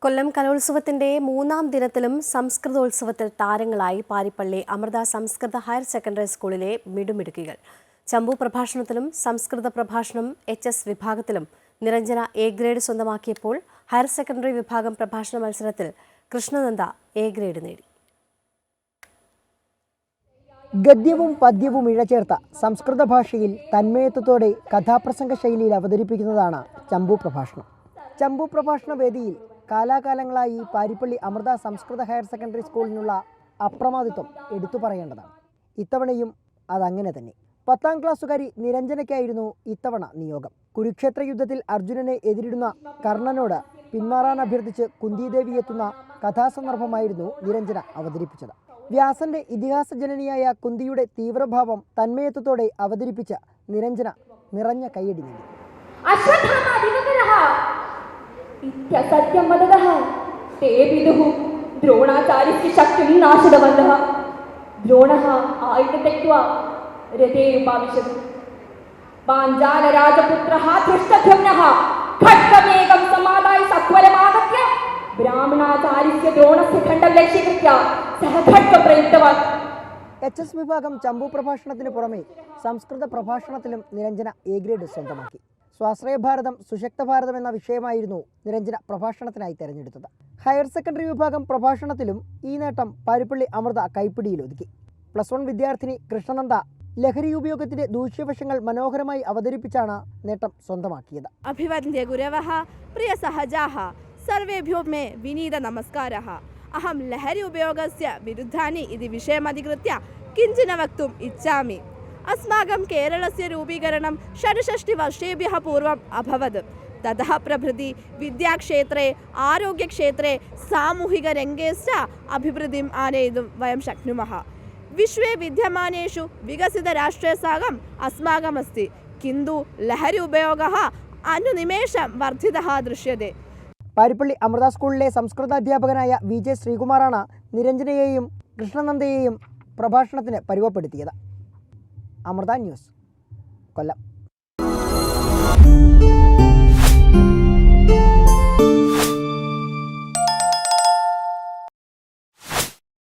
കൊല്ലം കലോത്സവത്തിന്റെ മൂന്നാം ദിനത്തിലും സംസ്കൃതോത്സവത്തിൽ താരങ്ങളായി പാരിപ്പള്ളി അമൃത സംസ്കൃത higher secondary സ്കൂളിലെ മിടുമിടുക്കികൾ. ചമ്പു പ്രഭാഷണത്തിലും സംസ്കൃത പ്രഭാഷണം HS വിഭാഗത്തിലും നിരഞ്ജന A ഗ്രേഡ് സ്വന്തമാക്കിയപ്പോൾ ഹയർ സെക്കൻഡറി വിഭാഗം പ്രഭാഷണ മത്സരത്തിൽ കൃഷ്ണനന്ദ A ഗ്രേഡ് നേടി. ഗദ്യവും പദ്യവും ഇഴചേർത്ത സംസ്കൃത ഭാഷയിൽ തന്മയത്വത്തോടെ കഥാപ്രസംഗ ശൈലിയിൽ അവതരിപ്പിക്കുന്നതാണ് ചമ്പു പ്രഭാഷണം. ചമ്പു പ്രഭാഷണ വേദിയിൽ കാലാകാലങ്ങളായി പാരിപ്പള്ളി അമൃത സംസ്കൃത ഹയർ സെക്കൻഡറി സ്കൂളിനുള്ള അപ്രമാദിത്വം എടുത്തു പറയേണ്ടതാണ്. ഇത്തവണയും അതങ്ങനെ തന്നെ. 10ാം ക്ലാസ്സുകാരി നിരഞ്ജനയ്ക്കായിരുന്നു ഇത്തവണ നിയോഗം. കുരുക്ഷേത്ര യുദ്ധത്തിൽ അർജുനനെ എതിരിടുന്ന കർണനോട് പിന്മാറാൻ അഭ്യർത്ഥിച്ച് കുന്തിദേവി എത്തുന്ന കഥാസന്ദർഭമായിരുന്നു നിരഞ്ജന അവതരിപ്പിച്ചത്. വ്യാസന്റെ ഇതിഹാസ ജനനിയായ കുന്തിയുടെ തീവ്രഭാവം തന്മയത്വത്തോടെ അവതരിപ്പിച്ച നിരഞ്ജന നിറഞ്ഞ കൈയടി നേടി. ദ്രോണാചാര്യस्य ശക്തിം നാശിതവന്തഃ. ദ്രോണഃ ആയുധം त्यक्त्वा രഥേ ഉപാവിശത്. പാഞ്ചാലരാജപുത്രഃ ധൃഷ്ടധ്യുമ്നഃ ഖഡ്ഗമേകം സമാദായ സത്വരമാഗത്യ ബ്രാഹ്മണാചാര്യस्य ദ്രോണस्य ഖണ്ഡം ലക്ഷ്യീകൃത്യ സഹ ഖഡ്ഗം പ്രയുക്തവാൻ. HS വിഭാഗം ചമ്പു പ്രഭാഷണത്തിന് പുറമെ സംസ്കൃത പ്രഭാഷണത്തിലും നിരഞ്ജന A ഗ്രേഡ് സ്വന്തമാക്കി. സ്വാശ്രയ ഭാരതം സുശക്ത ഭാരതം എന്ന വിഷയമായിരുന്നു നിരഞ്ജന പ്രഭാഷണത്തിനായി തെരഞ്ഞെടുത്തത്. ഹയർ സെക്കൻഡറി വിഭാഗം പ്രഭാഷണത്തിലും ഈ നേട്ടം പാരിപ്പള്ളി അമൃത കൈപ്പിടിയിലൊതുക്കി. +1 വിദ്യാർത്ഥിനി കൃഷ്ണനന്ദ ലഹരി ഉപയോഗത്തിന്റെ ദൂഷ്യവശങ്ങൾ മനോഹരമായി അവതരിപ്പിച്ചാണ് നേട്ടം സ്വന്തമാക്കിയത്. അഭിവന്ദ്യ ഗുരവഃ പ്രിയ സഹജാഃ സർവേഭ്യോ മേ വിനീത നമസ്കാരഃ. അഹം ലഹരി ഉപയോഗസ്യ വിരുദ്ധാനി ഇതി വിഷയമധികൃത്യ കിഞ്ചന വക്തും ഇച്ഛാമി. अस्माकं केरलस्य रूपीकरणं 66 वर्षेभ्यः पूर्वम् अभवत्. ततः प्रभृति विद्याक्षेत्रे आरोग्यक्षेत्रे सामूहिकरङ्गेश्च अभिवृद्धिम् आनयितुं वयं शक्नुमः. विश्वे विद्यमानेषु विकसितराष्ट्रेषु साकम् अस्माकमस्ति, किन्तु लहरी उपयोगः अनुनिमेषं वर्धितः दृश्यते. പാരിപ്പള്ളി അമൃത സ്കൂളിലെ സംസ്കൃത അധ്യാപകനായ VJ ശ്രീകുമാറാണ് നിരഞ്ജനയെയും കൃഷ്ണനന്ദയെയും പ്രഭാഷണത്തിന് പരുവപ്പെടുത്തിയത്. അമൃത ന്യൂസ്, കൊല്ലം.